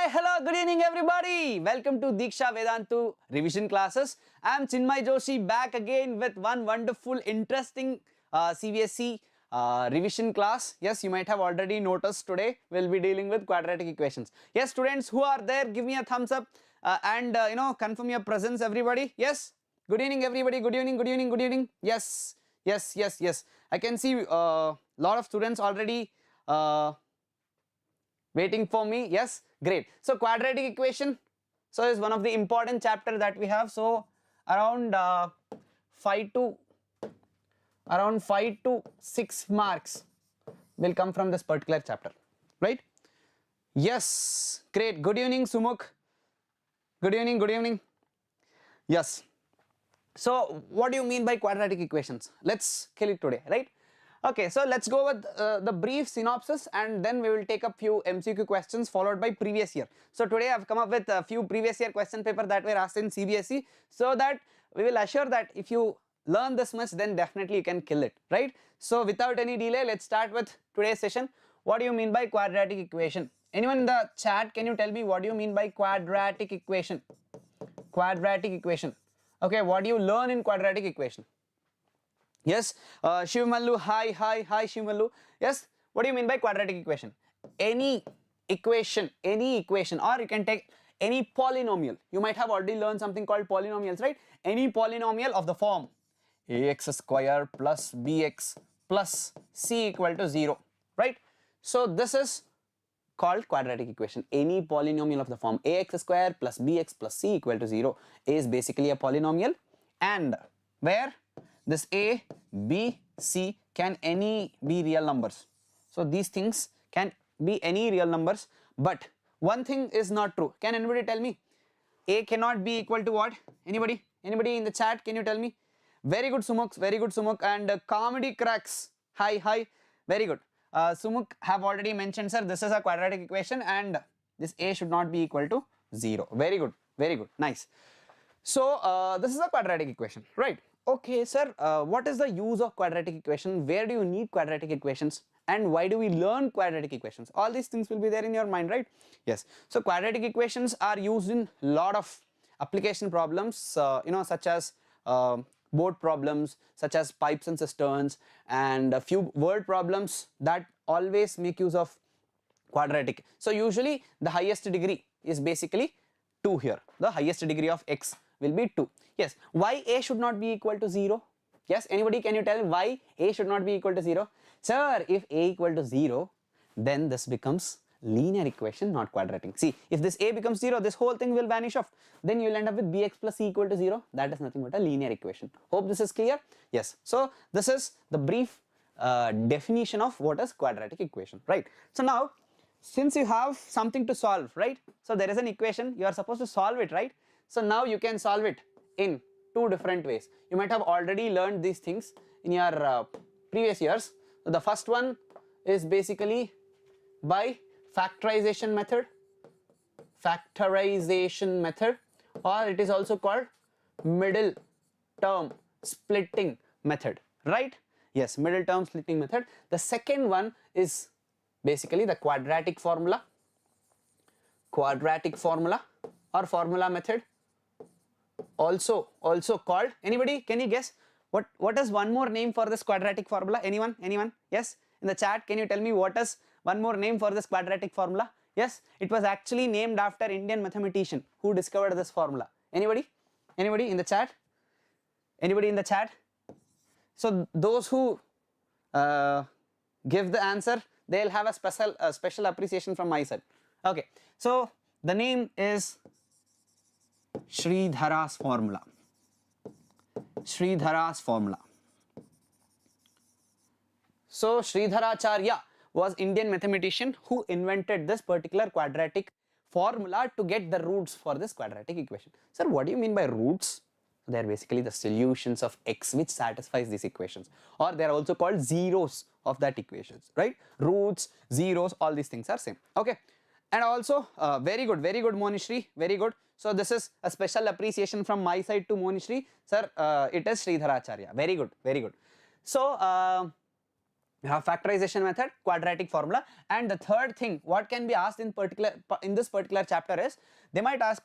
Hi, hello, good evening everybody. Welcome to Diksha Vedantu revision classes. I am Chinmay Joshi back again with one wonderful interesting CBSE revision class. Yes, you might have already noticed today we'll be dealing with quadratic equations. Yes, students who are there, give me a thumbs up and confirm your presence everybody. Yes, good evening everybody, good evening, good evening, good evening. Yes, yes. I can see a lot of students already waiting for me. Yes, great. So quadratic equation is one of the important chapter that we have. So around 5 to 6 marks will come from this particular chapter, right? Yes, great. Good evening Sumukh, good evening. Yes, so what do you mean by quadratic equations? Let's kill it today, right? Okay, so let's go with the brief synopsis and then we will take up few MCQ questions followed by previous year. So today I've come up with a few previous year question paper that were asked in CBSE, so that we will assure that if you learn this much then definitely you can kill it, right? So without any delay, let's start with today's session. What do you mean by quadratic equation? Anyone in the chat, can you tell me what do you mean by quadratic equation? Quadratic equation. Okay, what do you learn in quadratic equation? Yes, Shivamallu, hi Shivamallu. Yes, what do you mean by quadratic equation? Any equation, or you can take any polynomial. You might have already learned something called polynomials, right? Any polynomial of the form ax square plus bx plus c equal to 0, right? So this is called quadratic equation. Any polynomial of the form ax square plus bx plus c equal to 0 is basically a polynomial, and where this a, b, c can any be real numbers. So these things can be any real numbers, but one thing is not true. Can anybody tell me? A cannot be equal to what? Anybody in the chat, can you tell me? Very good Sumukh, and comedy cracks, hi, very good. Sumukh have already mentioned, sir, this is a quadratic equation and this a should not be equal to 0. Very good, nice. So this is a quadratic equation, right? Okay, sir, what is the use of quadratic equation? Where do you need quadratic equations? And why do we learn quadratic equations? All these things will be there in your mind, right? Yes. So quadratic equations are used in a lot of application problems, such as board problems, such as pipes and cisterns, and a few word problems that always make use of quadratic. So usually the highest degree is basically 2 here. The highest degree of x will be 2. Yes, why a should not be equal to 0? Yes, anybody, can you tell me why a should not be equal to 0? Sir, if a equal to 0, then this becomes linear equation, not quadratic. See, if this a becomes 0, this whole thing will vanish off. Then you will end up with bx plus c equal to 0. That is nothing but a linear equation. Hope this is clear. Yes, so this is the brief definition of what is quadratic equation, right? So now, since you have something to solve, right? So there is an equation, you are supposed to solve it, right? So now you can solve it in 2 different ways. You might have already learned these things in your previous years. So the first one is basically by factorization method, or it is also called middle term splitting method, right? Yes, middle term splitting method. The second one is basically the quadratic formula or formula method, also called, anybody, can you guess what is one more name for this quadratic formula? Anyone? Yes, in the chat, can you tell me what is one more name for this quadratic formula? Yes, it was actually named after Indian mathematician who discovered this formula. Anybody in the chat? So those who give the answer, they'll have a special appreciation from my side. Okay, so the name is Sridhara's formula. So Sridharacharya was Indian mathematician who invented this particular quadratic formula to get the roots for this quadratic equation. Sir, what do you mean by roots? They are basically the solutions of x which satisfies these equations, or they are also called zeros of that equations, right? Roots, zeros, all these things are same. Okay, and also very good Monishri, very good. So this is a special appreciation from my side to Monishri, sir. It is Sridharacharya. Very good. So You have factorization method, quadratic formula, and the third thing what can be asked in this particular chapter is they might ask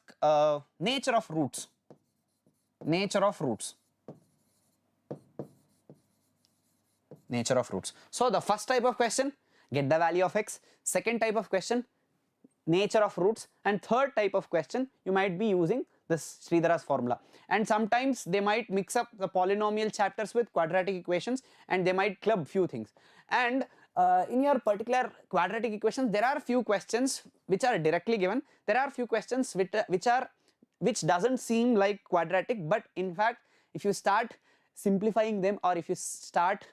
nature of roots. Nature of roots. Nature of roots. So the first type of question, get the value of x. Second type of question, nature of roots, and third type of question you might be using this Sridhara's formula. And sometimes they might mix up the polynomial chapters with quadratic equations, and they might club few things. And in your particular quadratic equations, there are few questions which are directly given. There are few questions which doesn't seem like quadratic, but in fact if you start simplifying them, or if you start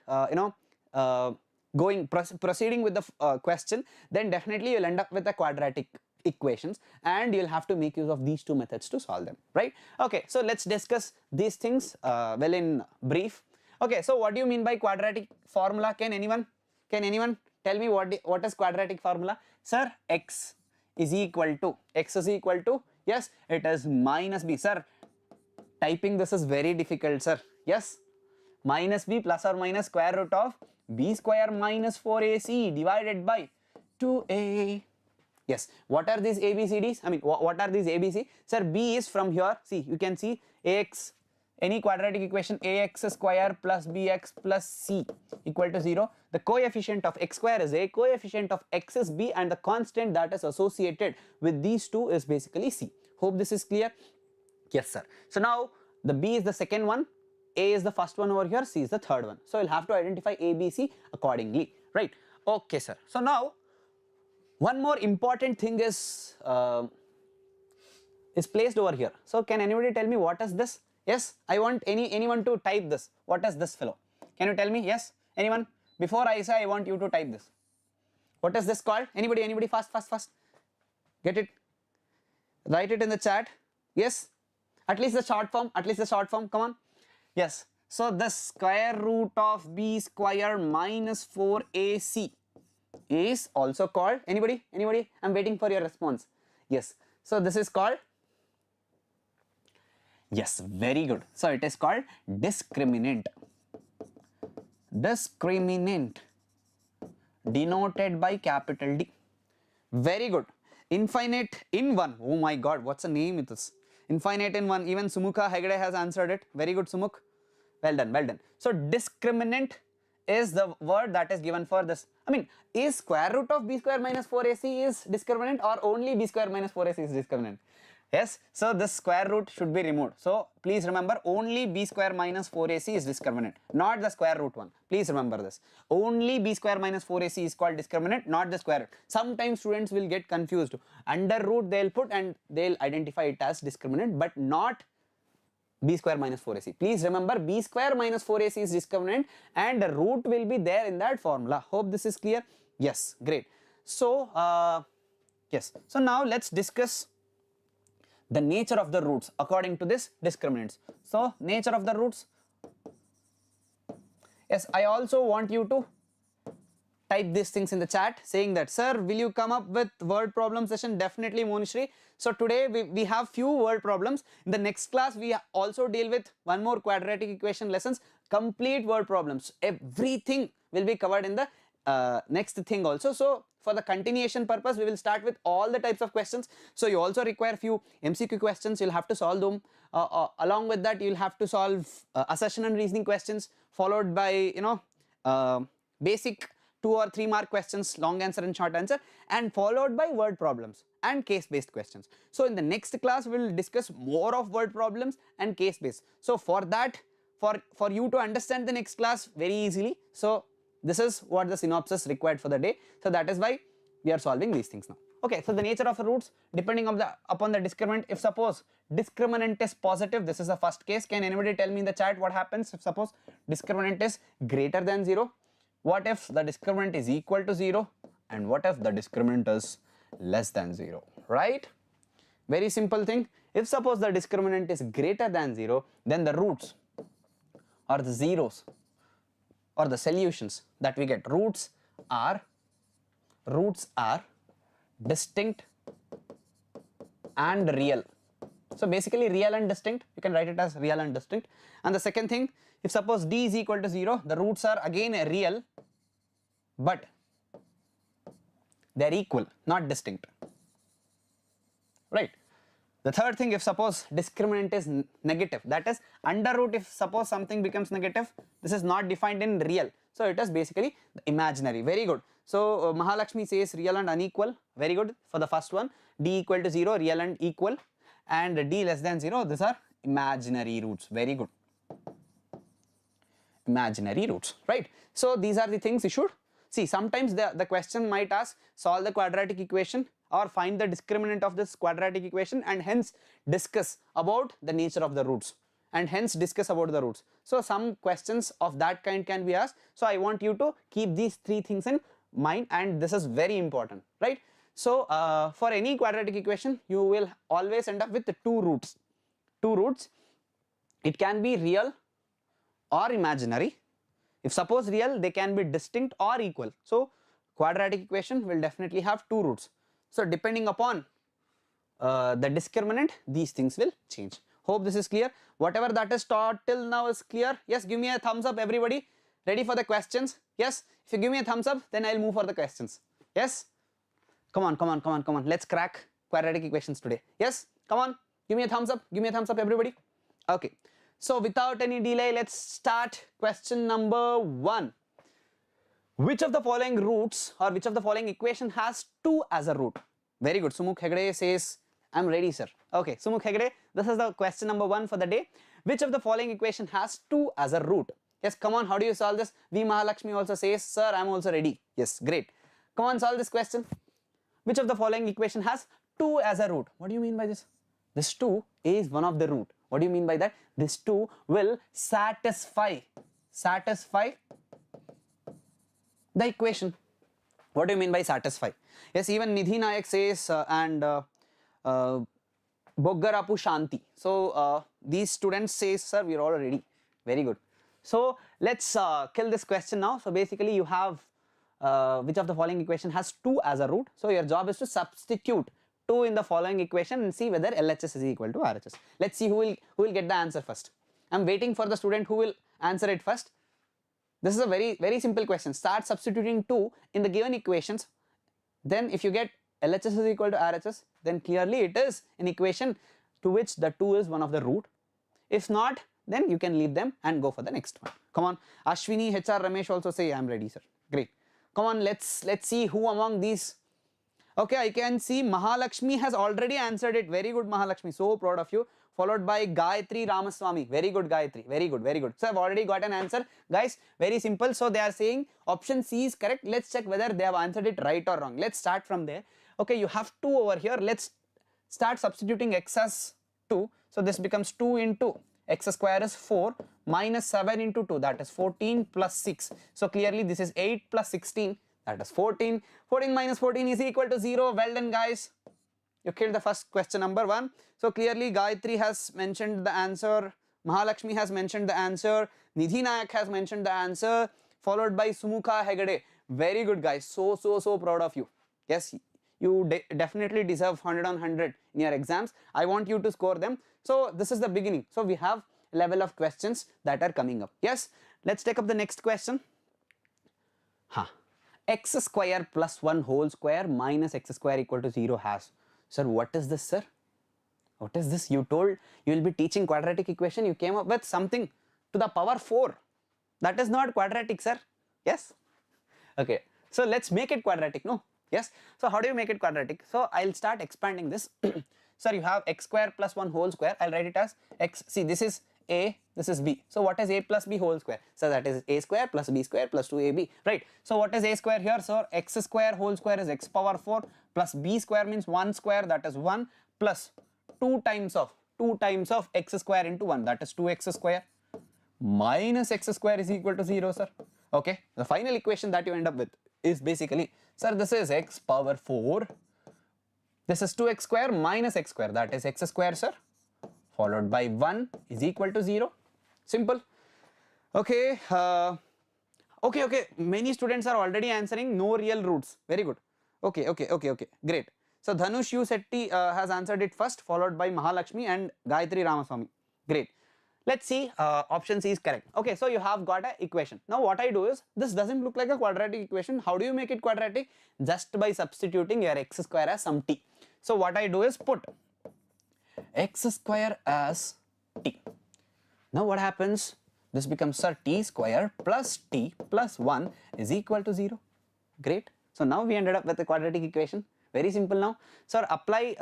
proceeding with the question, then definitely you'll end up with the quadratic equations, and you'll have to make use of these two methods to solve them, right? Okay, so let's discuss these things well in brief. Okay, so what do you mean by quadratic formula? Can anyone tell me what is quadratic formula? Sir, x is equal to, yes, it is minus b. Sir, typing this is very difficult, sir. Yes, minus b plus or minus square root of b square minus 4ac divided by 2a. Yes, what are these ABCDs? I mean, what are these ABC? Sir, b is from here. See, you can see ax, any quadratic equation, ax square plus bx plus c equal to 0. The coefficient of x square is a, coefficient of x is b, and the constant that is associated with these two is basically c. Hope this is clear. Yes, sir. So now the b is the second one, a is the first one over here, c is the third one. So you'll have to identify a, b, c accordingly, right? Okay, sir. So now one more important thing is placed over here. So can anybody tell me what is this? Yes, I want anyone to type this. What is this fellow? Can you tell me? Yes, anyone? Before I say, I want you to type this. What is this called? Anybody? Fast. Get it. Write it in the chat. Yes, at least the short form. Come on. Yes. So the square root of b square minus 4ac is also called, anybody? I'm waiting for your response. Yes. So this is called, yes, very good. So it is called discriminant. Denoted by capital D. Very good. Infinite in 1. Oh my god, what's the name it is? Infinite in 1. Even Sumukha Hegde has answered it. Very good, Sumukh. Well done. So discriminant is the word that is given for this. I mean, is square root of b square minus 4ac is discriminant, or only b square minus 4ac is discriminant? Yes, so this square root should be removed. So please remember, only b square minus 4ac is discriminant, not the square root one. Please remember this. Only b square minus 4ac is called discriminant, not the square root. Sometimes students will get confused. Under root they'll put and they'll identify it as discriminant, but not b square minus 4ac. Please remember, b square minus 4ac is discriminant, and the root will be there in that formula. Hope this is clear. Yes, great. So yes, so now let's discuss the nature of the roots according to this discriminants. So nature of the roots, yes, I also want you to type these things in the chat saying that, sir, will you come up with word problem session? Definitely, Monishri. So today we have few word problems. In the next class we also deal with one more quadratic equation lessons, complete word problems. Everything will be covered in the next thing also. So for the continuation purpose, we will start with all the types of questions. So you also require few MCQ questions, you'll have to solve them. Along with that, you'll have to solve assertion and reasoning questions, followed by basic 2 or 3 mark questions, long answer and short answer, and followed by word problems and case based questions. So in the next class we will discuss more of word problems and case based. So for that, for you to understand the next class very easily, so this is what the synopsis required for the day. So that is why we are solving these things now. Okay, so the nature of the roots depending upon the discriminant. If suppose discriminant is positive, this is the first case. Can anybody tell me in the chat what happens if suppose discriminant is greater than 0? What if the discriminant is equal to 0? And what if the discriminant is less than 0? Right? Very simple thing. If suppose the discriminant is greater than 0, then the roots or the zeros or the solutions that we get, roots are distinct and real. So basically real and distinct, you can write it as real and distinct. And the second thing, if suppose d is equal to 0, the roots are again real but they are equal, not distinct, right? The third thing, if suppose discriminant is negative, that is under root, if suppose something becomes negative, this is not defined in real, so it is basically imaginary. Very good. So Mahalakshmi says real and unequal. Very good for the first one. D equal to 0, real and equal, and D less than 0, these are imaginary roots. Very good. Imaginary roots, right? So these are the things you should see. Sometimes the question might ask, solve the quadratic equation or find the discriminant of this quadratic equation, and hence discuss about the nature of the roots, and hence discuss about the roots. So some questions of that kind can be asked. So I want you to keep these three things in mind, and this is very important, right? So for any quadratic equation, you will always end up with the two roots. It can be real or imaginary. If suppose real, they can be distinct or equal. So quadratic equation will definitely have two roots. So depending upon the discriminant, these things will change. Hope this is clear. Whatever that is taught till now is clear. Yes, give me a thumbs up, everybody. Ready for the questions? Yes, if you give me a thumbs up, then I'll move for the questions. Yes, come on, let's crack quadratic equations today. Yes, come on, give me a thumbs up, everybody. Okay, so without any delay, let's start question number 1. Which of the following roots or which of the following equation has 2 as a root? Very good. Sumukh Hegde says, I'm ready, sir. Okay, Sumukh Hegde, this is the question number 1 for the day. Which of the following equation has 2 as a root? Yes, come on, how do you solve this? V Mahalakshmi also says, sir, I'm also ready. Yes, great. Come on, solve this question. Which of the following equation has 2 as a root? What do you mean by this? This 2 is one of the root. What do you mean by that? This 2 will satisfy the equation. What do you mean by satisfy? Yes, even Nidhi Nayak says and Boggarapu Shanti. So these students say, sir, we are all ready. Very good. So let's kill this question now. So basically you have which of the following equation has 2 as a root. So your job is to substitute 2 in the following equation and see whether LHS is equal to RHS. Let's see who will get the answer first. I'm waiting for the student who will answer it first. This is a very simple question. Start substituting 2 in the given equations. Then if you get LHS is equal to RHS, then clearly it is an equation to which the 2 is one of the root. If not, then you can leave them and go for the next one. Come on, Ashwini, HR, Ramesh also say I'm ready, sir. Great. Come on, let's see who among these. Okay, I can see Mahalakshmi has already answered it. Very good, Mahalakshmi. So proud of you. Followed by Gayatri Ramaswamy. Very good, Gayatri. Very good. So I've already got an answer. Guys, very simple. So they are saying option C is correct. Let's check whether they have answered it right or wrong. Let's start from there. Okay, you have 2 over here. Let's start substituting x as 2. So this becomes 2 into x square is 4 minus 7 into 2, that is 14 plus 6. So clearly this is 8 plus 16, that is 14. 14 minus 14 is equal to 0. Well done, guys. You killed the first question number 1. So clearly Gayatri has mentioned the answer, Mahalakshmi has mentioned the answer, Nidhi Nayak has mentioned the answer, followed by Sumukha Hegde. Very good, guys. So proud of you. Yes, you definitely deserve 100 on 100 in your exams. I want you to score them. So this is the beginning. So we have level of questions that are coming up. Yes, let's take up the next question. X square plus 1 whole square minus x square equal to 0 has. Sir, what is this, sir? What is this? You told you will be teaching quadratic equation. You came up with something to the power 4. That is not quadratic, sir. Yes? Okay. So let's make it quadratic, no? Yes. So how do you make it quadratic? So I'll start expanding this. Sir, you have x square plus 1 whole square. I'll write it as x. See, this is a, this is b. So what is a plus b whole square? So that is a square plus b square plus 2ab. Right. So what is a square here? So x square whole square is x power 4 plus b square means 1 square, that is 1, plus 2 times of x square into 1, that is 2x square, minus x square is equal to 0, sir. Okay. The final equation that you end up with is basically, sir, this is x power 4. This is 2x square minus x square, that is x square, sir, followed by 1 is equal to 0. Simple. Okay. Okay. Many students are already answering no real roots. Very good. Okay. Great. So Dhanush U Setti has answered it first, followed by Mahalakshmi and Gayatri Ramaswamy. Great. Let's see, option C is correct. Okay, so you have got an equation. Now what I do is, this doesn't look like a quadratic equation. How do you make it quadratic? Just by substituting your x square as some t. So what I do is put x square as t. Now what happens? This becomes t square plus t plus 1 is equal to 0. Great. So now we ended up with a quadratic equation. Very simple now. So apply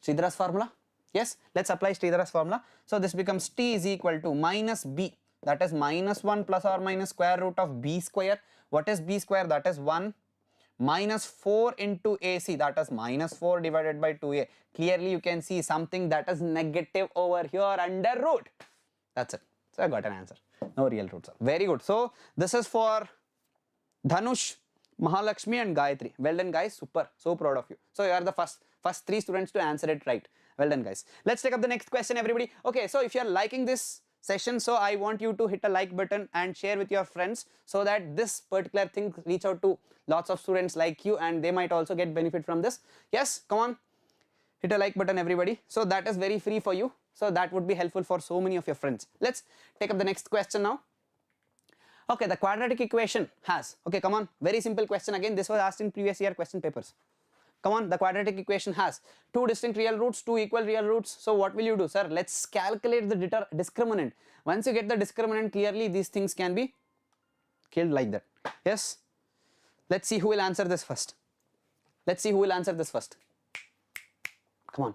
Sridhar's formula. Yes, let's apply Sridhar's formula. So this becomes t is equal to minus b, that is minus 1 plus or minus square root of b square. What is b square? That is 1 minus 4 into ac, that is minus 4 divided by 2a. Clearly you can see something that is negative over here under root. That's it. So I got an answer. No real roots. Very good. So this is for Dhanush, Mahalakshmi and Gayatri. Well done guys, super, so proud of you. So you are the first 3 students to answer it right. Well done guys. Let's take up the next question everybody. Okay, so if you are liking this session, so I want you to hit a like button and share with your friends so that this particular thing reach out to lots of students like you and they might also get benefit from this. Yes, come on, hit a like button everybody. So that is very free for you. So that would be helpful for so many of your friends. Let's take up the next question now. Okay, the quadratic equation has, okay, come on, very simple question again. This was asked in previous year question papers. Come on, the quadratic equation has 2 distinct real roots, 2 equal real roots. So what will you do, sir? Let's calculate the discriminant. Once you get the discriminant, clearly these things can be killed like that. Yes. Let's see who will answer this first. Let's see who will answer this first. Come on.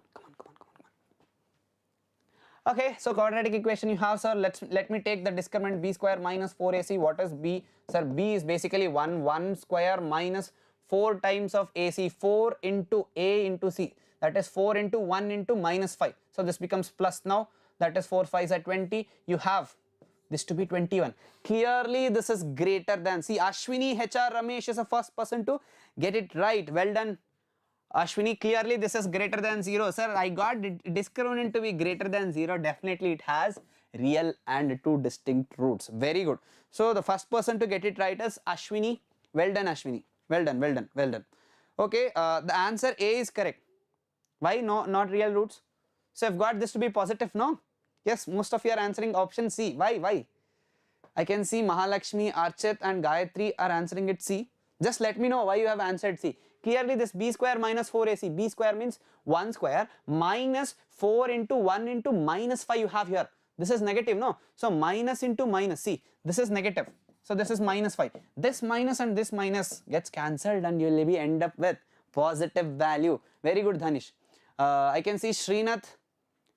Okay, so quadratic equation you have, sir. Let me take the discriminant b square minus 4ac. What is b? Sir, b is basically 1 square minus 4 times of ac, 4 into a into c, that is 4 into 1 into minus 5. So this becomes plus now, that is 4 5s are 20. You have this to be 21. Clearly this is greater than, see, Ashwini HR Ramesh is the first person to get it right. Well done Ashwini. Clearly this is greater than 0. Sir, I got discriminant to be greater than 0. Definitely it has real and 2 distinct roots. Very good. So the first person to get it right is Ashwini. Well done Ashwini. Well done. Okay, the answer A is correct. Why no, not real roots? So I've got this to be positive, no? Yes, most of you are answering option C. Why? I can see Mahalakshmi, Archit and Gayatri are answering it C. Just let me know why you have answered C. Clearly this b square minus 4ac, b square means 1 square minus 4 into 1 into minus 5 you have here. This is negative, no? So minus into minus, see, this is negative. So this is minus 5. This minus and this minus gets cancelled and you will be end up with positive value. Very good Dhanish. I can see Srinath,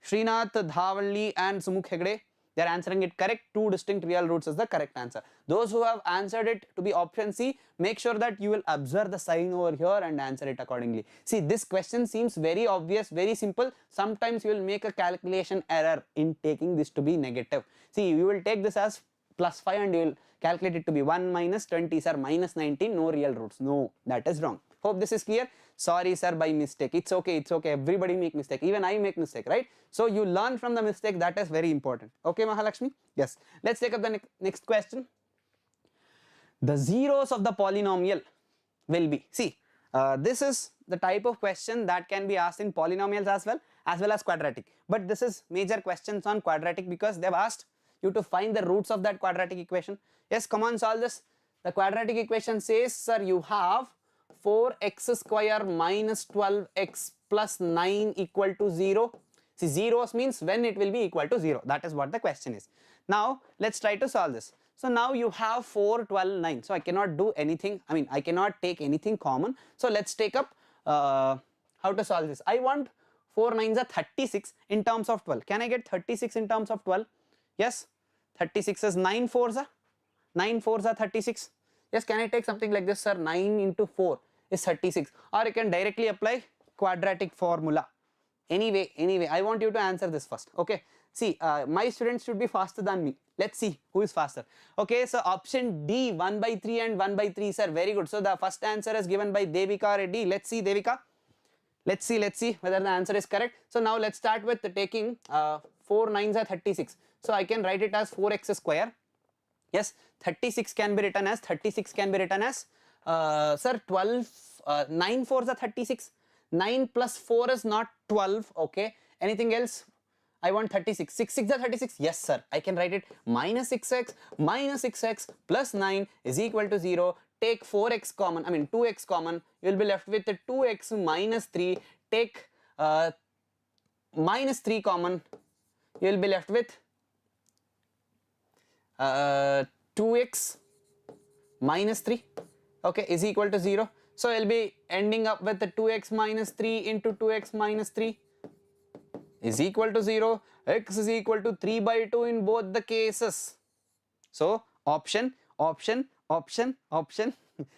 Dhavalli and Sumukh Hegde. They are answering it correct. 2 distinct real roots is the correct answer. Those who have answered it to be option C, make sure that you will observe the sign over here and answer it accordingly. See, this question seems very obvious, very simple. Sometimes you will make a calculation error in taking this to be negative. See, you will take this as plus 5 and you will calculate it to be 1 minus 20, sir, minus 19, no real roots. No, that is wrong. Hope this is clear. Sorry sir, by mistake. It's okay. Everybody make mistake. Even I make mistake, right? So you learn from the mistake. That is very important. Okay, Mahalakshmi? Yes. Let's take up the next question. The zeros of the polynomial will be, see, this is the type of question that can be asked in polynomials as well as quadratic. But this is major questions on quadratic because they have asked you to find the roots of that quadratic equation. Yes, come on, solve this. The quadratic equation says, sir, you have 4x square minus 12x plus 9 equal to 0. See, zeros means when it will be equal to 0. That is what the question is. Now, let's try to solve this. So now you have 4, 12, 9. So I cannot do anything. I cannot take anything common. So let's take up how to solve this. I want 4 9s are 36 in terms of 12. Can I get 36 in terms of 12? Yes. 36 is 9 4s are 36. Yes, can I take something like this, sir? 9 into 4 is 36. Or you can directly apply quadratic formula. Anyway, I want you to answer this first. Okay. See, my students should be faster than me. Let's see who is faster. Okay, so option D, 1 by 3 and 1 by 3, sir. Very good. So the first answer is given by Devika Reddy. Let's see, Devika. Let's see whether the answer is correct. So now let's start with taking 4 9s are 36. So I can write it as 4x square. Yes, 36 can be written as sir, 12, 9 4s are 36. 9 plus 4 is not 12. Okay. Anything else? I want 36. 6 6 are 36. Yes, sir. I can write it minus 6x plus 9 is equal to 0. Take 4x common, I mean 2x common. You will be left with 2x minus 3. Take minus 3 common. You will be left with 2x minus 3, okay, is equal to 0. So you'll be ending up with the 2x minus 3 into 2x minus 3 is equal to 0. X is equal to 3 by 2 in both the cases. So option.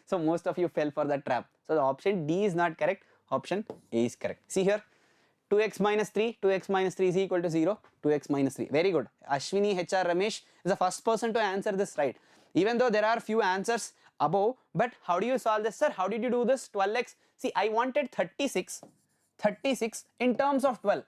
So most of you fell for the trap. So the option D is not correct. Option A is correct. See here, 2x minus 3 is equal to 0. 2x minus 3. Very good. Ashwini HR Ramesh is the first person to answer this right. Even though there are few answers above, but how do you solve this, sir? How did you do this? 12x. See, I wanted 36 in terms of 12.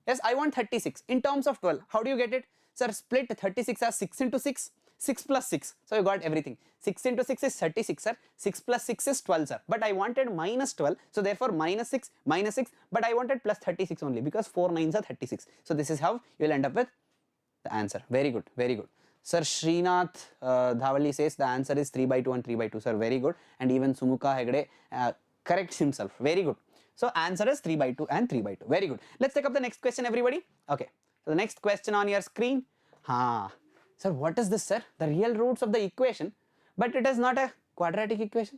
Yes, I want 36 in terms of 12. How do you get it? Sir, split 36 as 6 into 6. 6 plus 6. So you got everything. 6 into 6 is 36, sir. 6 plus 6 is 12, sir. But I wanted minus 12. So therefore minus 6. But I wanted plus 36 only because 4 9s are 36. So this is how you will end up with the answer. Very good. Very good. Sir, Srinath Dhavali says the answer is 3 by 2 and 3 by 2. Sir, very good. And even Sumukha Hegde corrects himself. Very good. So answer is 3 by 2 and 3 by 2. Very good. Let's take up the next question, everybody. Okay. So the next question on your screen. Sir, what is this, sir? The real roots of the equation, but it is not a quadratic equation.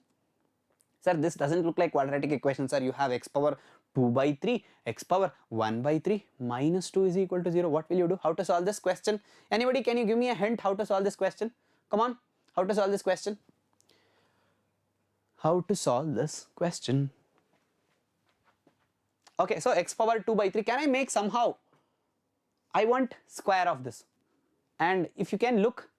Sir, this doesn't look like quadratic equation, sir. You have x power 2 by 3, x power 1 by 3, minus 2 is equal to 0. What will you do? How to solve this question? Anybody, can you give me a hint how to solve this question? Come on, how to solve this question? How to solve this question? Okay, so x power 2 by 3, can I make somehow, I want square of this. And if you can look,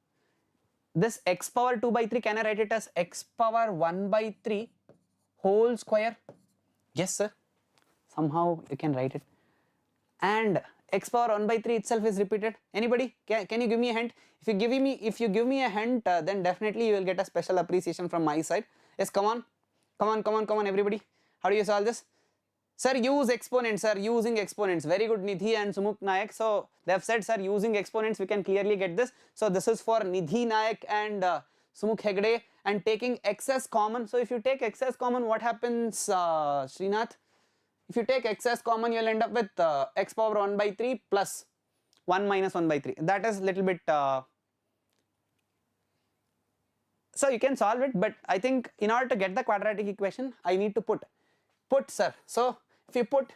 this x power 2 by 3, can I write it as x power 1 by 3 whole square? Yes, sir. Somehow you can write it. And x power 1 by 3 itself is repeated. Anybody? Can you give me a hint? If you give me a hint, then definitely you will get a special appreciation from my side. Yes, come on, everybody. How do you solve this? Sir, use exponents, sir, using exponents. Very good, Nidhi and Sumuk Nayak. So they have said, sir, using exponents we can clearly get this. So this is for Nidhi Nayak and Sumuk Hegde, and taking x as common. So if you take x as common, what happens, Srinath? If you take x as common, you'll end up with x power 1 by 3 plus 1 minus 1 by 3. That is little bit, so you can solve it, but I think in order to get the quadratic equation, I need to put, sir. So if you put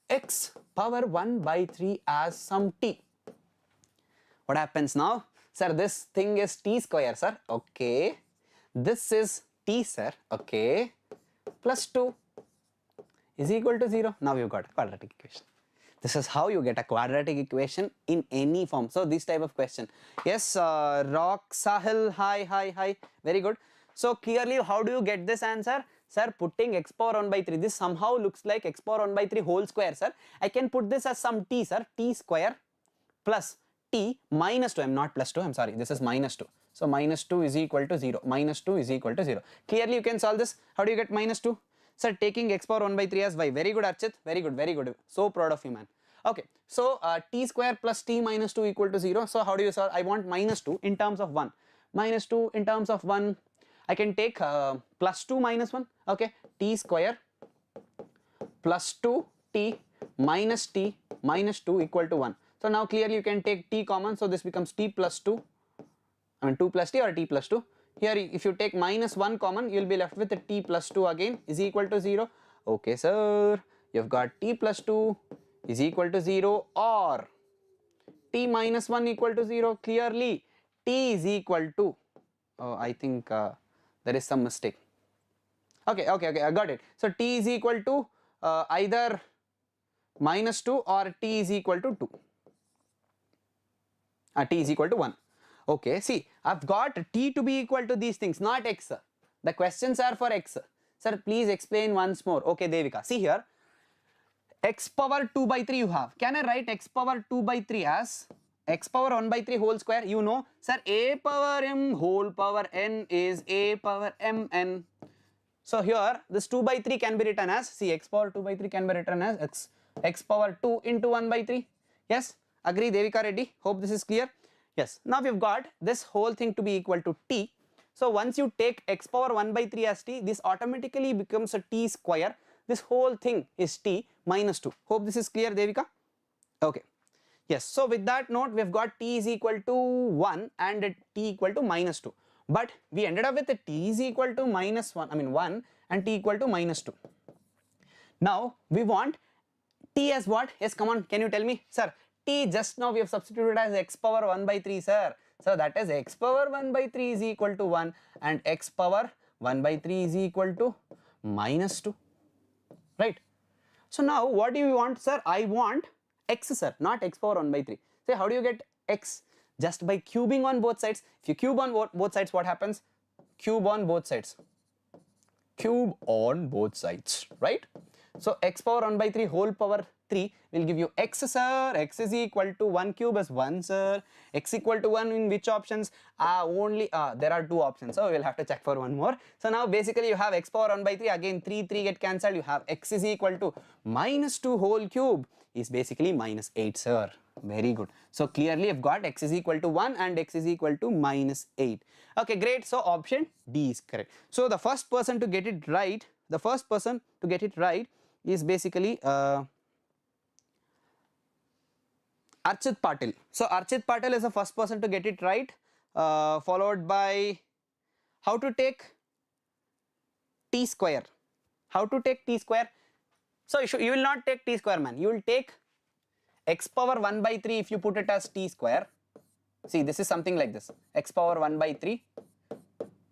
x power 1 by 3 as some t, what happens now? Sir, this thing is t square, sir. Okay. This is t, sir. Okay. Plus 2 is equal to 0. Now you've got a quadratic equation. This is how you get a quadratic equation in any form. So this type of question. Yes, Rock Sahil, hi. Very good. So clearly, how do you get this answer? Sir, putting x power 1 by 3. This somehow looks like x power 1 by 3 whole square, sir. I can put this as some t, sir. T square plus t minus 2. I'm not plus 2. I'm sorry. This is minus 2. So minus 2 is equal to 0. Minus 2 is equal to 0. Clearly, you can solve this. How do you get minus 2? Sir, taking x power 1 by 3 as y. Very good, Archit. Very good. So proud of you, man. Okay. So t square plus t minus 2 equal to 0. So how do you solve? I want minus 2 in terms of 1. Minus 2 in terms of 1. I can take plus 2 minus 1. Okay. T square plus 2t minus t minus 2 equal to 1. So now clearly you can take t common. So this becomes t plus 2. I mean 2 plus t or t plus 2. Here if you take minus 1 common, you will be left with a t plus 2 again is equal to 0. Okay, sir. You've got t plus 2 is equal to 0 or t minus 1 equal to 0. Clearly t is equal to, I think there is some mistake. Okay, I got it. So t is equal to either minus 2 or t is equal to 2. T is equal to 1. Okay, see, I've got t to be equal to these things, not x. The questions are for x. Sir, please explain once more. Okay, Devika. See here, x power 2 by 3 you have. Can I write x power 2 by 3 as x power 1 by 3 whole square? You know, sir, a power m whole power n is a power mn. So here, this 2 by 3 can be written as, see, x power 2 by 3 can be written as x power 2 into 1 by 3. Yes, Agree, Devika Reddy? Hope this is clear. Yes. Now we've got this whole thing to be equal to t. So once you take x power 1 by 3 as t, this automatically becomes a t square. This whole thing is t minus 2. Hope this is clear, Devika? Okay. Yes. So with that note, we've got t is equal to 1 and t equal to minus 2. But we ended up with a t is equal to minus 1, 1 and t equal to minus 2. Now we want t as what? Yes, come on, can you tell me? Sir, t just now we have substituted as x power 1 by 3, sir. So that is x power 1 by 3 is equal to 1 and x power 1 by 3 is equal to minus 2, right? So now what do you want, sir? I want x, sir, not x power 1 by 3. Say, how do you get x? Just by cubing on both sides. If you cube on both sides, what happens? Cube on both sides. Cube on both sides, right? So x power 1 by 3 whole power 3 will give you x, sir. X is equal to 1 cube is 1, sir. X equal to 1 in which options? There are 2 options, so we'll have to check for one more. So now basically you have x power 1 by 3, again 3 get cancelled. You have x is equal to minus 2 whole cube is basically minus 8, sir. Very good. So clearly I've got x is equal to 1 and x is equal to minus 8. Okay, great. So option D is correct. So the first person to get it right, is basically Archit Patil. So Archit Patil is the first person to get it right, followed by how to take t square. How to take t square? So you will not take t square, man. You will take x power 1 by 3 if you put it as t square. See, this is something like this. X power 1 by 3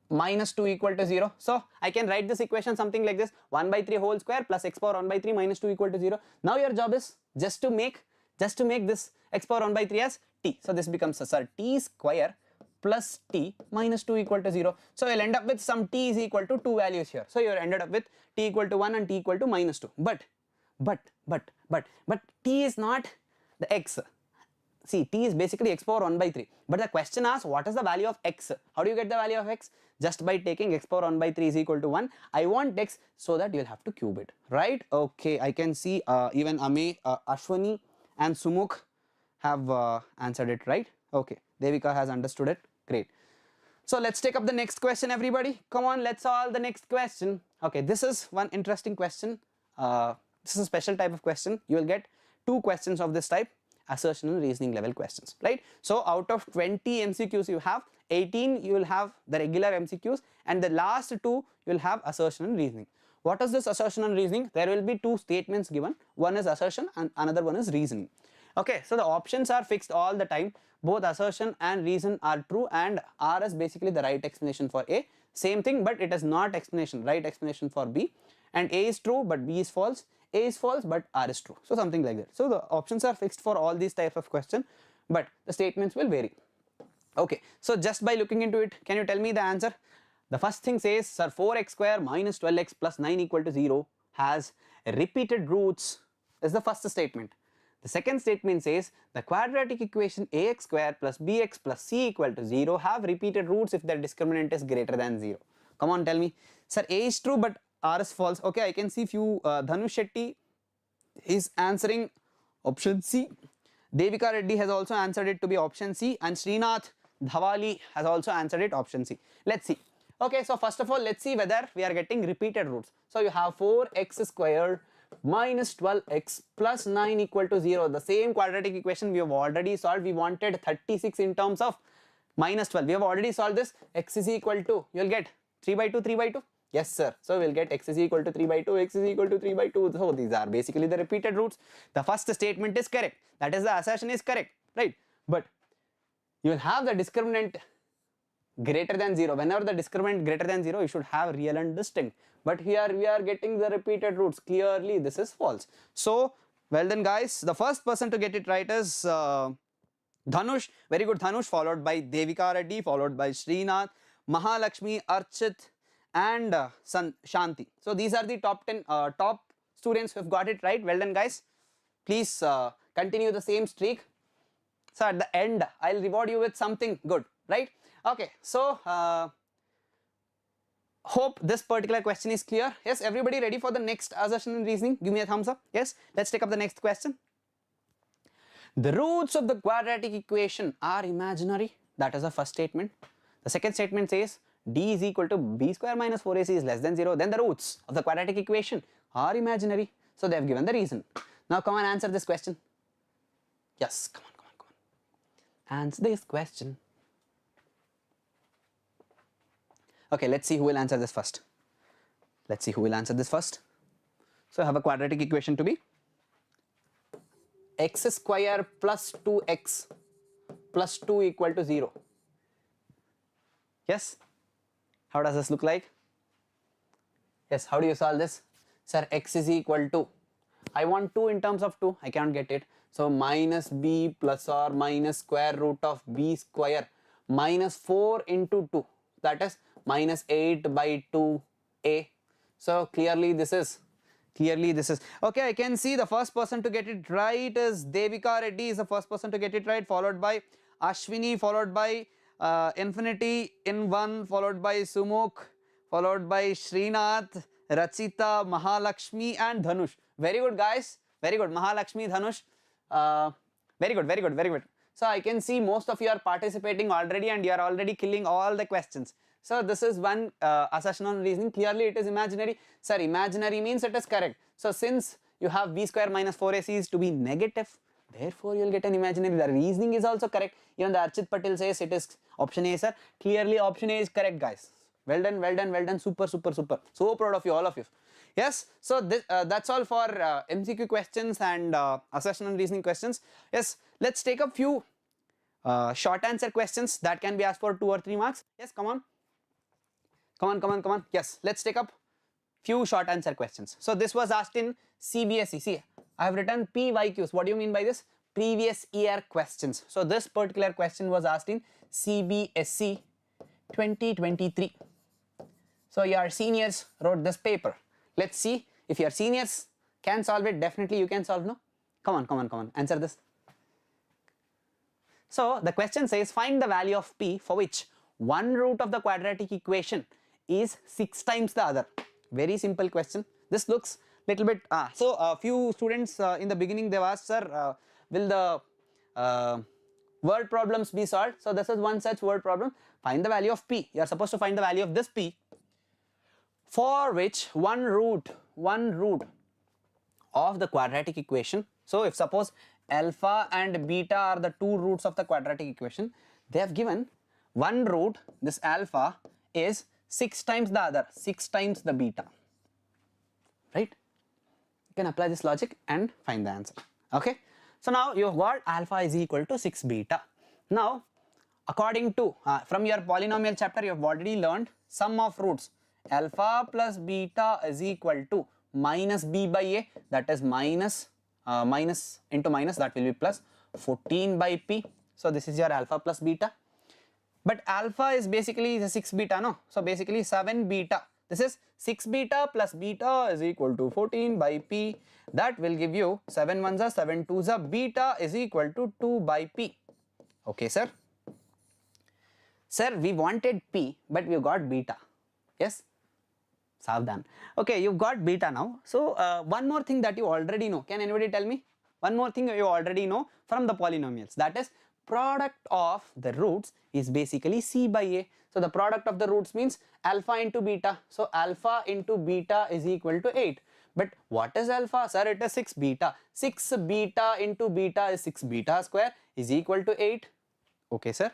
minus 2 equal to 0. So I can write this equation something like this. 1 by 3 whole square plus x power 1 by 3 minus 2 equal to 0. Now your job is just to make this x power 1 by 3 as t. So this becomes, sir, t square plus t minus 2 equal to 0. So you'll end up with some t is equal to 2 values here. So you ended up with t equal to 1 and t equal to minus 2. But t is not the x. See, t is basically x power 1 by 3. But the question asks, what is the value of x? How do you get the value of x? Just by taking x power 1 by 3 is equal to 1. I want x, so that you'll have to cube it, right? Okay, I can see even Ashwani and Sumukh have answered it, right? Okay, Devika has understood it. Great. So let's take up the next question, everybody. Come on, let's solve the next question. Okay, this is one interesting question. This is a special type of question. You will get 2 questions of this type, assertion and reasoning level questions, right? So out of 20 MCQs you have, 18 you will have the regular MCQs and the last 2 you will have assertion and reasoning. What is this assertion and reasoning? There will be 2 statements given. One is assertion and another one is reasoning. Okay, so the options are fixed all the time. Both assertion and reason are true and R is basically the right explanation for A. Same thing, but it is not explanation, right explanation for B. And A is true but B is false. A is false but R is true. So something like that. So the options are fixed for all these types of questions, but the statements will vary. Okay, so just by looking into it, can you tell me the answer? The first thing says, sir, 4x square minus 12x plus 9 equal to 0 has repeated roots, is the first statement. The second statement says the quadratic equation ax square plus bx plus c equal to 0 have repeated roots if their discriminant is greater than 0. Come on, tell me. Sir, A is true but R is false. Okay, I can see few Dhanush Shetty is answering option C. Devika Reddy has also answered it to be option C and Srinath Dhawali has also answered it option C. Let's see. Okay, so first of all, let's see whether we are getting repeated roots. So you have 4x squared minus 12x plus 9 equal to 0. The same quadratic equation we have already solved. We wanted 36 in terms of minus 12. We have already solved this. X is equal to, you will get 3 by 2, 3 by 2. Yes, sir. So we'll get x is equal to 3 by 2, x is equal to 3 by 2. So these are basically the repeated roots. The first statement is correct. That is, the assertion is correct, right? But you will have the discriminant greater than 0. Whenever the discriminant greater than 0, you should have real and distinct. But here we are getting the repeated roots. Clearly, this is false. So, well then guys, the first person to get it right is Dhanush. Very good, Dhanush, followed by Devika Reddy, followed by Srinath, Mahalakshmi, Archit, and Shanti. So these are the top 10 top students who have got it right. Well done, guys. Please continue the same streak. So at the end, I'll reward you with something good, right? Okay, so hope this particular question is clear. Yes, everybody ready for the next assertion and reasoning? Give me a thumbs up. Yes, let's take up the next question. The roots of the quadratic equation are imaginary. That is the first statement. The second statement says d is equal to b square minus 4ac is less than 0. Then the roots of the quadratic equation are imaginary. So they have given the reason. Now come and answer this question. Yes, come on. Answer this question. Okay, let's see who will answer this first. So I have a quadratic equation to be x square plus 2x plus 2 equal to 0. Yes? How does this look like? Yes, how do you solve this? Sir, x is equal to, I want 2 in terms of 2, I cannot get it. So minus b plus or minus square root of b square minus 4 into 2, that is minus 8 by 2a. So clearly this is, okay, I can see the first person to get it right is Devika Reddy is the first person to get it right, followed by Ashwini, followed by Infinity in 1, followed by Sumukh, followed by Srinath, Rachita, Mahalakshmi and Dhanush. Very good guys, very good. Mahalakshmi, Dhanush, very good. So I can see most of you are participating already and you are already killing all the questions. So this is one assertion on reasoning. Clearly it is imaginary. Sir, imaginary means it is correct. So since you have b square minus 4ac is to be negative, therefore you will get an imaginary. The reasoning is also correct. Even the Archit Patil says it is option A, sir. Clearly option A is correct, guys. Well done. Super. So proud of you, all of you. Yes, so this, that's all for MCQ questions and assertion and reasoning questions. Yes, let's take a few short answer questions that can be asked for 2 or 3 marks. Yes, come on. Yes, let's take up few short answer questions. So this was asked in CBSE. See, I have written PYQs. What do you mean by this? Previous year questions. So this particular question was asked in CBSE 2023. So your seniors wrote this paper. Let's see if your seniors can solve it. Definitely you can solve, no? Come on, answer this. So the question says find the value of p for which one root of the quadratic equation is 6 times the other. Very simple question. This looks little bit, so a few students in the beginning they've asked, sir, will the word problems be solved? So this is one such word problem. Find the value of p. You are supposed to find the value of this p for which one root of the quadratic equation. So if suppose alpha and beta are the 2 roots of the quadratic equation, they have given one root, this alpha is 6 times the other, 6 times the beta, right? You can apply this logic and find the answer. Okay, so now you have got alpha is equal to 6 beta. Now according to from your polynomial chapter you have already learned sum of roots. Alpha plus beta is equal to minus b by a, that is minus into minus, that will be plus 14 by p. So this is your alpha plus beta. But alpha is basically the 6 beta, no? So basically 7 beta. This is 6 beta plus beta is equal to 14 by p. That will give you 7 ones are 7 twos are beta is equal to 2 by p. Okay, sir. Sir, we wanted p, but we got beta. Yes? Savdhan. Okay, you've got beta now. So one more thing that you already know. Can anybody tell me? One more thing you already know from the polynomials. That is product of the roots is basically c by a. So the product of the roots means alpha into beta. So alpha into beta is equal to 8. But what is alpha? Sir, it is 6 beta. 6 beta into beta is 6 beta square is equal to 8. Okay, sir.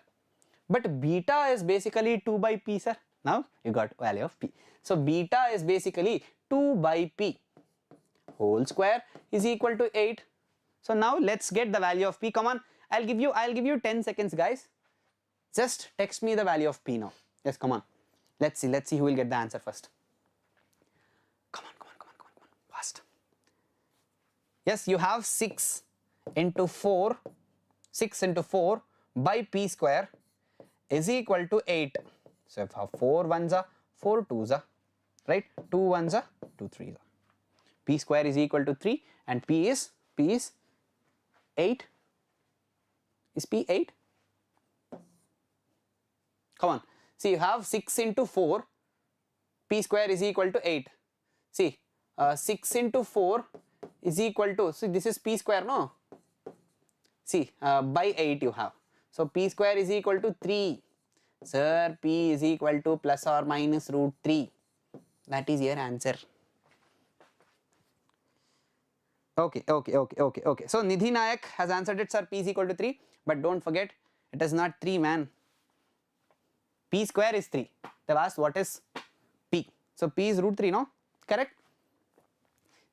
But beta is basically 2 by p, sir. Now you got value of p. So beta is basically 2 by p whole square is equal to 8. So now let's get the value of p. Come on, I'll give you 10 seconds, guys. Just text me the value of p now. Yes, come on. Let's see who will get the answer first. Come on. Fast. Yes, you have 6 into 4 by p square is equal to 8. So if 4 ones are 4 twos are, right? 2 ones are 2 threes are. P square is equal to 3 and p is 8. Is p 8? Come on. See, you have 6 into 4, p square is equal to 8. See, 6 into 4 is equal to, see, this is p square, no? See, by 8 you have. So p square is equal to 3. Sir, p is equal to plus or minus root 3. That is your answer. Okay. So Nidhi Nayak has answered it, sir, p is equal to 3. But don't forget, it is not 3, man. P square is 3. They've asked what is p. So p is root 3, no? Correct?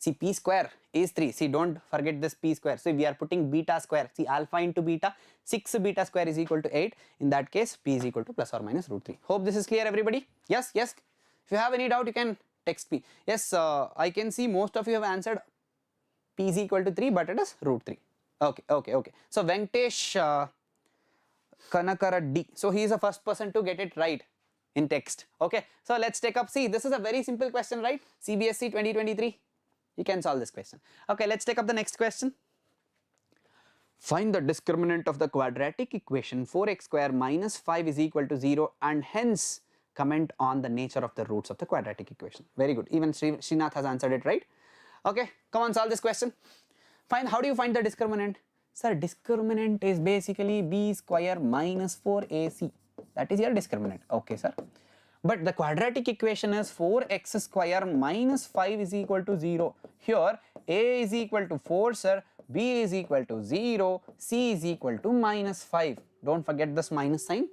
See, p square is 3. See, don't forget this p square. So we are putting beta square. See, alpha into beta. 6 beta square is equal to 8. In that case, p is equal to plus or minus root 3. Hope this is clear, everybody. Yes. If you have any doubt, you can text me. Yes, I can see most of you have answered p is equal to 3, but it is root 3. Okay. So Venkatesh Kanakareddy. So he is the first person to get it right in text. Okay. So let's take up. See, this is a very simple question, right? CBSE 2023. You can solve this question. Okay, let's take up the next question. Find the discriminant of the quadratic equation 4x square minus 5 is equal to 0 and hence comment on the nature of the roots of the quadratic equation. Very good. Even Srinath has answered it right. Okay, come on, solve this question. How do you find the discriminant? Sir, discriminant is basically b square minus 4ac. That is your discriminant. Okay, sir. But the quadratic equation is 4x square minus 5 is equal to 0. Here a is equal to 4, sir, b is equal to 0, c is equal to minus 5. Don't forget this minus sign.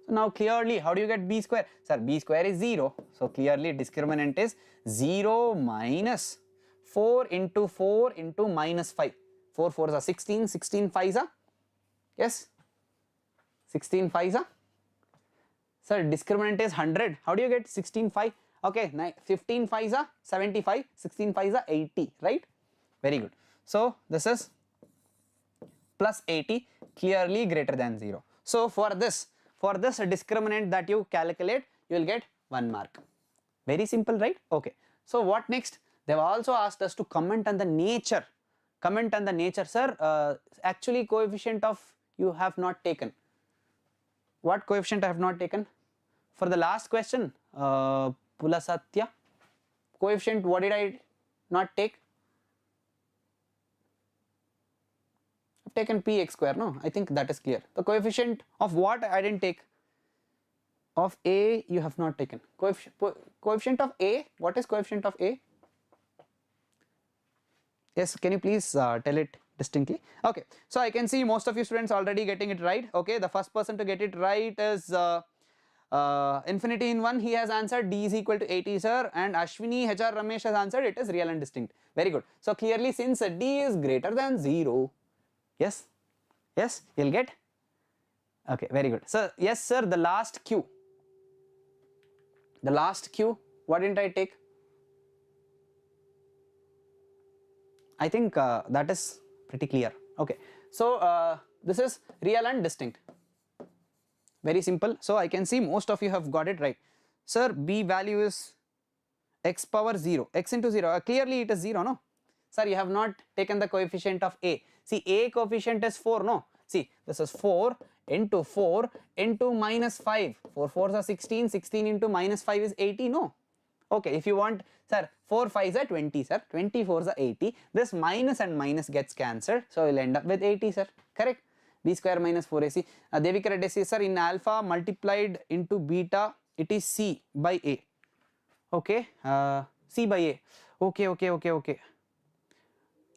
So now clearly, how do you get b square? Sir, b square is 0. So clearly discriminant is 0 minus 4 into minus 5. 4 4s are 16, 16 5s are? Yes? 16 5s are? Sir, discriminant is 100. How do you get 16 5? Okay, 15 5s are 75, 16 5s are 80, right? Very good. So this is plus 80, clearly greater than 0. So for this discriminant that you calculate, you will get 1 mark. Very simple, right? Okay. So what next? They have also asked us to comment on the nature. Comment on the nature, sir. Actually, coefficient of you have not taken. What coefficient I have not taken? For the last question, Pulasatya, coefficient, what did I not take? I've taken px square, no? I think that is clear. The coefficient of what I didn't take? Of a you have not taken. Coefficient of a, what is coefficient of a? Yes, can you please tell it distinctly? Okay, so I can see most of you students already getting it right. Okay, the first person to get it right is Infinity in 1. He has answered d is equal to 80, sir, and Ashwini HR Ramesh has answered it is real and distinct. Very good. So clearly, since d is greater than 0, yes, you'll get. Okay, very good. So yes, sir, the last q, what didn't I take? I think that is pretty clear. Okay, so this is real and distinct. Very simple. So I can see most of you have got it right. Sir, b value is x power 0, x into 0. Clearly it is 0, no? Sir, you have not taken the coefficient of a. See, a coefficient is 4, no? See, this is 4 into minus 5. 4 4s are 16, 16 into minus 5 is 80, no? Okay, if you want, sir, 4 5s are 20, sir, 24s are 80. This minus and minus gets cancelled, so we'll end up with 80, sir. Correct? B square minus 4ac. Devika Reddy says, sir, in alpha multiplied into beta, it is c by a. Okay, c by a. Okay.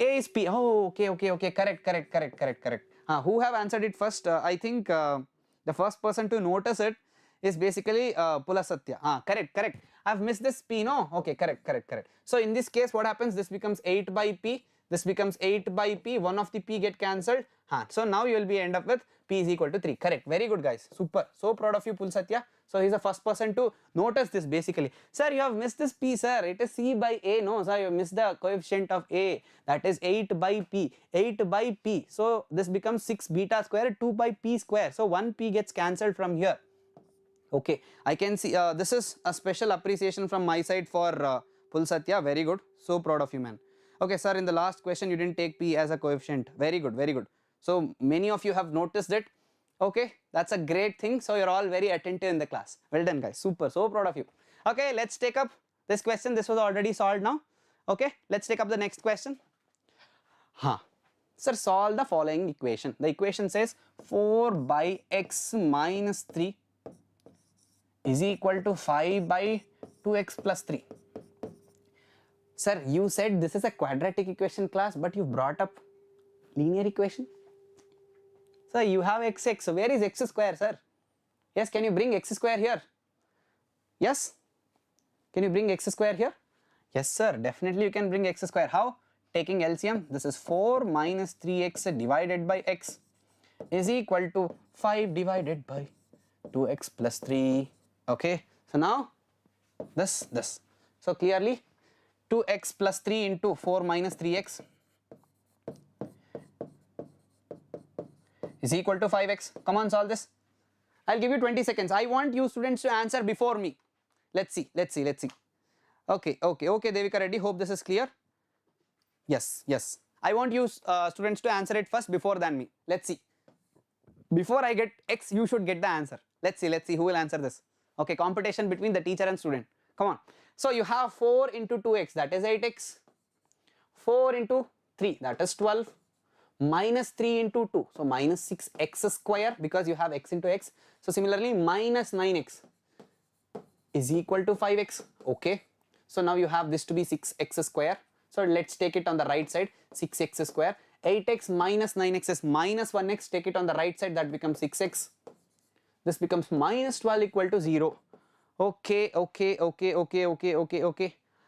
A is p. Oh, okay. Correct. Who have answered it first? I think the first person to notice it is basically Pulasatya. Correct. I've missed this p, no? Okay, correct. So in this case, what happens? This becomes 8 by p. This becomes 8 by p. One of the p get cancelled. So now you will be end up with p is equal to 3. Correct. Very good, guys. Super. So proud of you, Pulasatya. So he's the first person to notice this basically. Sir, you have missed this p, sir. It is c by a. No, sir, you have missed the coefficient of a. That is 8 by p. 8 by p. So this becomes 6 beta square 2 by p square. So 1 p gets cancelled from here. Okay, I can see this is a special appreciation from my side for Pulasatya. Very good. So proud of you, man. Okay, sir, in the last question you didn't take p as a coefficient. Very good. So many of you have noticed it. Okay, that's a great thing. So you're all very attentive in the class. Well done, guys. Super. So proud of you. Okay, let's take up this question. This was already solved now. Okay, let's take up the next question. Sir, solve the following equation. The equation says 4 by x minus 3 is equal to 5 by 2x plus 3. Sir, you said this is a quadratic equation class, but you brought up linear equation. Sir, you have x. So where is x square, sir? Yes, can you bring x square here? Yes? Can you bring x square here? Yes, sir, definitely you can bring x square. How? Taking LCM, this is 4 minus 3x divided by x is equal to 5 divided by 2x plus 3. Okay, so now this. So clearly 2x plus 3 into 4 minus 3x is equal to 5x. Come on, solve this. I'll give you 20 seconds. I want you students to answer before me. Let's see. Okay, Devika Reddy, hope this is clear. Yes. I want you students to answer it first before than me. Let's see. Before I get x, you should get the answer. Let's see who will answer this. Okay, competition between the teacher and student. Come on. So you have 4 into 2x, that is 8x. 4 into 3, that is 12. Minus 3 into 2, so minus 6x square, because you have x into x. So similarly minus 9x is equal to 5x. Okay, so now you have this to be 6x square. So let's take it on the right side, 6x square. 8x minus 9x is minus 1x, take it on the right side, that becomes 6x. This becomes minus 12 equal to 0. Okay.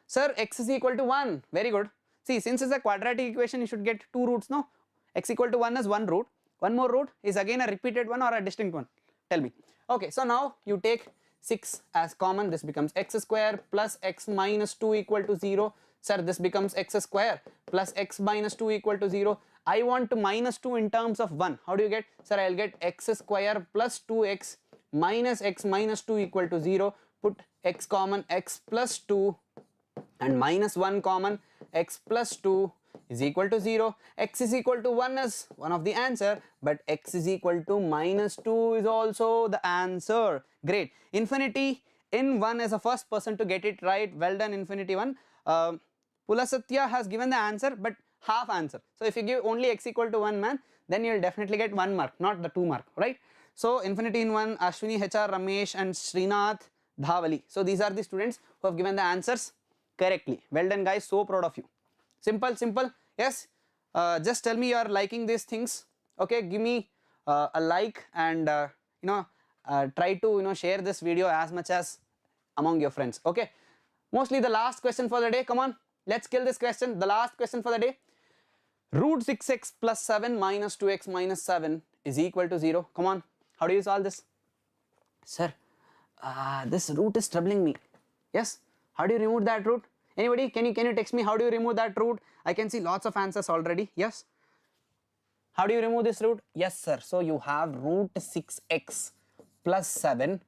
Sir, x is equal to 1. Very good. See, since it's a quadratic equation, you should get 2 roots, no? X equal to 1 is 1 root. One more root is again a repeated one or a distinct one? Tell me. Okay, so now you take 6 as common. This becomes x square plus x minus 2 equal to 0. Sir, this becomes x square plus x minus 2 equal to 0. I want to minus 2 in terms of 1. How do you get? Sir, I'll get x square plus 2x minus x minus 2 equal to 0. Put x common, x plus 2 and minus 1 common, x plus 2 is equal to 0. X is equal to 1 is one of the answer, but x is equal to minus 2 is also the answer. Great. Infinity in 1 is the first person to get it right. Well done, Infinity 1. Pulasatya has given the answer, but half answer. So if you give only x equal to 1, man, then you will definitely get 1 mark, not the 2 mark, right? So Infinity in 1, Ashwini, HR, Ramesh and Srinath Dhavali. So these are the students who have given the answers correctly. Well done, guys. So proud of you. Simple. Yes. Just tell me you are liking these things. Okay. Give me a like and try to share this video as much as among your friends. Okay. Mostly the last question for the day. Come on. Let's kill this question. The last question for the day. Root 6x plus 7 minus 2x minus 7 is equal to 0. Come on. How do you solve this? Sir, this root is troubling me. Yes. How do you remove that root? Anybody? Can you text me how do you remove that root? I can see lots of answers already. Yes. How do you remove this root? Yes, sir. So you have root 6x plus 7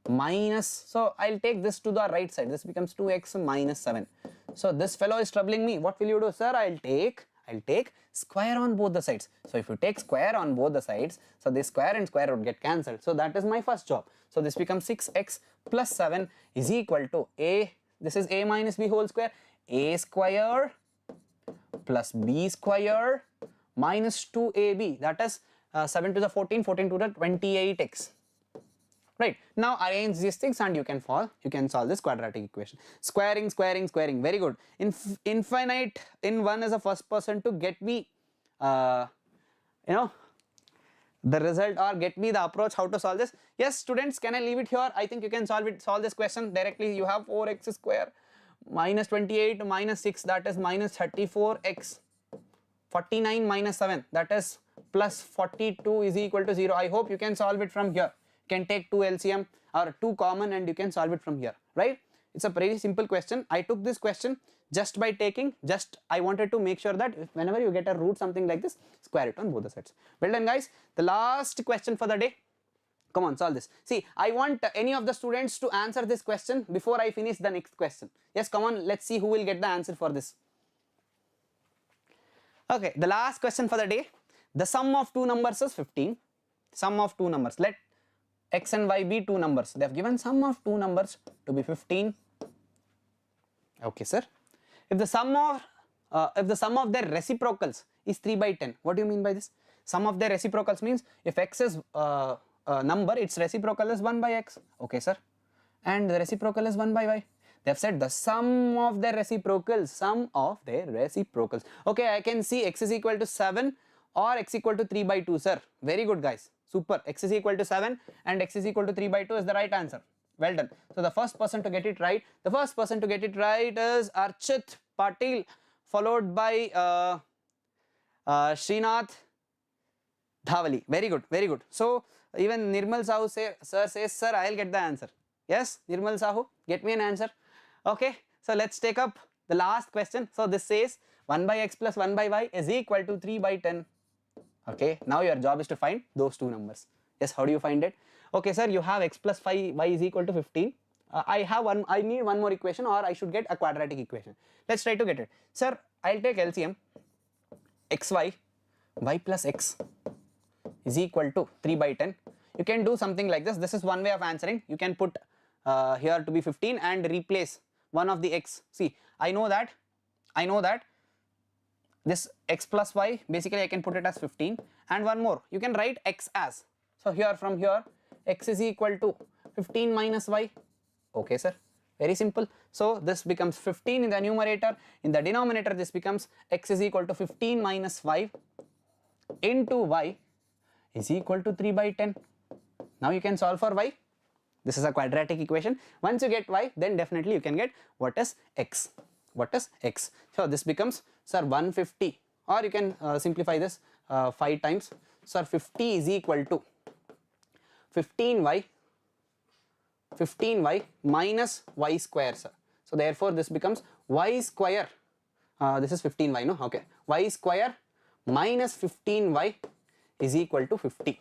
minus, so I'll take this to the right side. This becomes 2x minus 7. So this fellow is troubling me. What will you do, sir? I'll take square on both the sides. So if you take square on both the sides, so this square and square would get cancelled. So that is my first job. So this becomes 6x plus 7 is equal to a, this is a minus b whole square, a square plus b square minus 2ab, that is 7 to the 14, 14 to the 28x. Right, now arrange these things and you can solve this quadratic equation. Squaring, very good. Infinite in 1 is the first person to get me the result or get me the approach how to solve this. Yes, students, can I leave it here? I think you can solve this question directly. You have 4x square minus 28 minus 6, that is minus 34x, 49 minus 7, that is plus 42 is equal to 0. I hope you can solve it from here. You can take 2 LCM or 2 common and you can solve it from here, right? It's a very simple question. I took this question just by taking, I wanted to make sure that whenever you get a root something like this, square it on both the sides. Well done, guys. The last question for the day. Come on, solve this. See, I want any of the students to answer this question before I finish the next question. Yes, come on, let's see who will get the answer for this. Okay, the last question for the day. The sum of two numbers is 15. Sum of two numbers. Let x and y be two numbers. They have given sum of two numbers to be 15. Okay, sir. If the sum of if the sum of their reciprocals is 3 by 10. What do you mean by this? Sum of their reciprocals means if x is a number, its reciprocal is 1 by x. Okay, sir. And the reciprocal is 1 by y. They have said the sum of their reciprocals, sum of their reciprocals. Okay, I can see x is equal to 7 or x equal to 3 by 2, sir. Very good, guys. Super. X is equal to 7 and x is equal to 3 by 2 is the right answer. Well done. So the first person to get it right, is Archit Patil, followed by Srinath Dhavali. Very good, very good. So even Nirmal Sahu sir says, sir, I'll get the answer. Yes, Nirmal Sahu, get me an answer. Okay, so let's take up the last question. So this says 1 by x plus 1 by y is equal to 3 by 10. Okay, now your job is to find those two numbers. Yes, how do you find it? Okay, sir, you have x plus 5 y is equal to 15. I need one more equation, or I should get a quadratic equation. Let's try to get it. Sir, I'll take LCM. xy, y plus x is equal to 3 by 10. You can do something like this. This is one way of answering. You can put here to be 15 and replace one of the x. See, I know that this x plus y, basically I can put it as 15, and one more, you can write x as. So here, from here, x is equal to 15 minus y. Okay, sir, very simple. So this becomes 15 in the numerator. In the denominator, this becomes x is equal to 15 minus 5 into y is equal to 3 by 10. Now you can solve for y. This is a quadratic equation. Once you get y, then definitely you can get what is x. What is x? So this becomes, sir, 150, or you can simplify this 5 times. Sir, 50 is equal to 15y minus y square, sir. So therefore this becomes y square, this is 15y, no? Okay, y square minus 15y is equal to 50,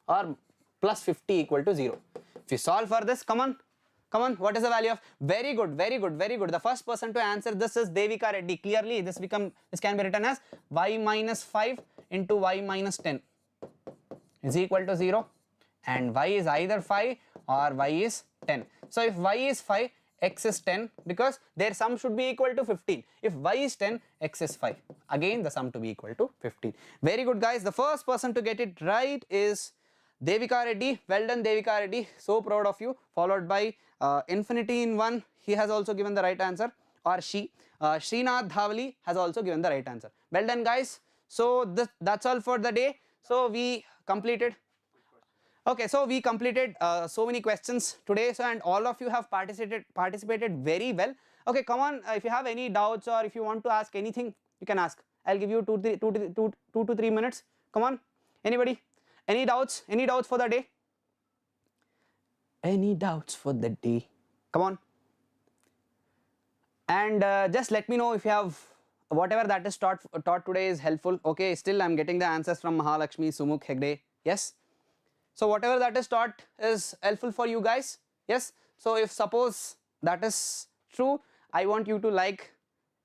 or plus 50 equal to 0. If you solve for this, come on, what is the value of? Very good, very good, very good. The first person to answer this is Devika Reddy. Clearly this can be written as y minus 5 into y minus 10 is equal to 0, and y is either 5 or y is 10. So if y is 5, x is 10, because their sum should be equal to 15. If y is 10, x is 5. Again the sum to be equal to 15. Very good, guys. The first person to get it right is Devika Reddy. Well done, Devika Reddy. So proud of you. Followed by Infinity in 1. He has also given the right answer, or she. Srinath Dhavali has also given the right answer. Well done, guys. So that's all for the day. So we completed. Okay, so we completed so many questions today, so, and all of you have participated very well. Okay, come on, if you have any doubts or if you want to ask anything, you can ask. I'll give you 2 to 3 minutes. Come on, anybody? Any doubts? Any doubts for the day? Any doubts for the day? Come on. And just let me know if you have whatever that is taught today is helpful. Okay, still I'm getting the answers from Mahalakshmi, Sumukh, Hegde. Yes. So whatever that is taught is helpful for you guys. Yes. So if suppose that is true, I want you to like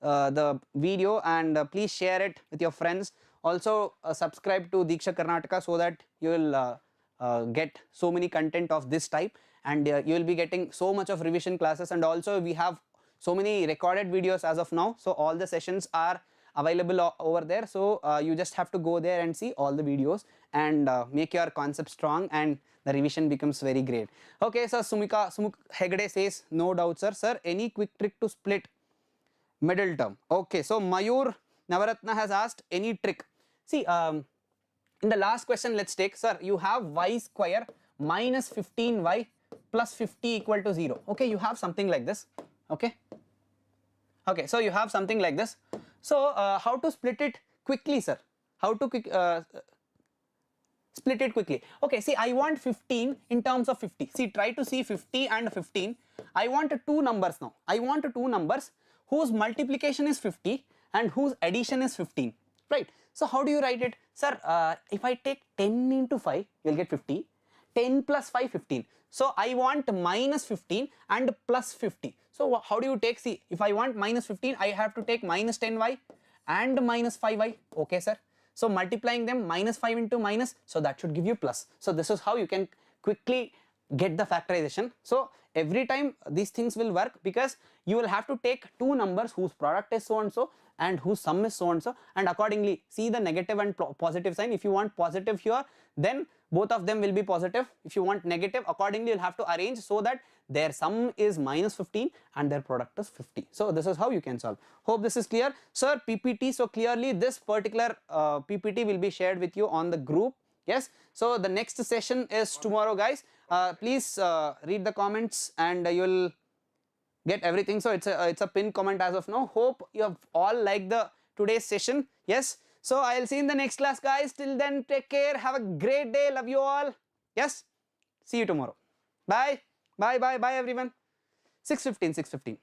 the video, and please share it with your friends. Also subscribe to Diksha Karnataka so that you will get so many content of this type, and you will be getting so much of revision classes, and also we have so many recorded videos as of now. So all the sessions are available over there. So you just have to go there and see all the videos and make your concept strong, and the revision becomes very great. Okay, so Sumukh Hegde says, no doubt, sir. Sir, any quick trick to split middle term? Okay, so Mayur Navaratna has asked any trick. See, in the last question, let's take, sir, you have y square minus 15y plus 50 equal to 0. Okay, you have something like this. Okay. Okay, so you have something like this. So how to split it quickly, sir? How to split it quickly? Okay, see, I want 15 in terms of 50. See, try to see 50 and 15. I want two numbers now. I want two numbers whose multiplication is 50 and whose addition is 15. Right? So how do you write it? Sir, if I take 10 into 5, you'll get 50. 10 plus 5, 15. So I want minus 15 and plus 50. So how do you take? See, if I want minus 15, I have to take minus 10y and minus 5y. Okay, sir. So multiplying them, minus 5 into minus, so that should give you plus. So this is how you can quickly get the factorization. So every time these things will work, because you will have to take two numbers whose product is so and so and whose sum is so and so, and accordingly see the negative and positive sign. If you want positive here, then both of them will be positive. If you want negative, accordingly you'll have to arrange so that their sum is minus 15 and their product is 50. So this is how you can solve. Hope this is clear. Sir, PPT, so clearly this particular PPT will be shared with you on the group. Yes, so the next session is tomorrow, guys. Please read the comments and you'll get everything. So it's a pin comment as of now. Hope you have all liked the today's session. Yes, so I'll see you in the next class, guys. Till then, take care, have a great day, love you all. Yes, see you tomorrow. Bye, bye, bye, bye everyone. 6:15.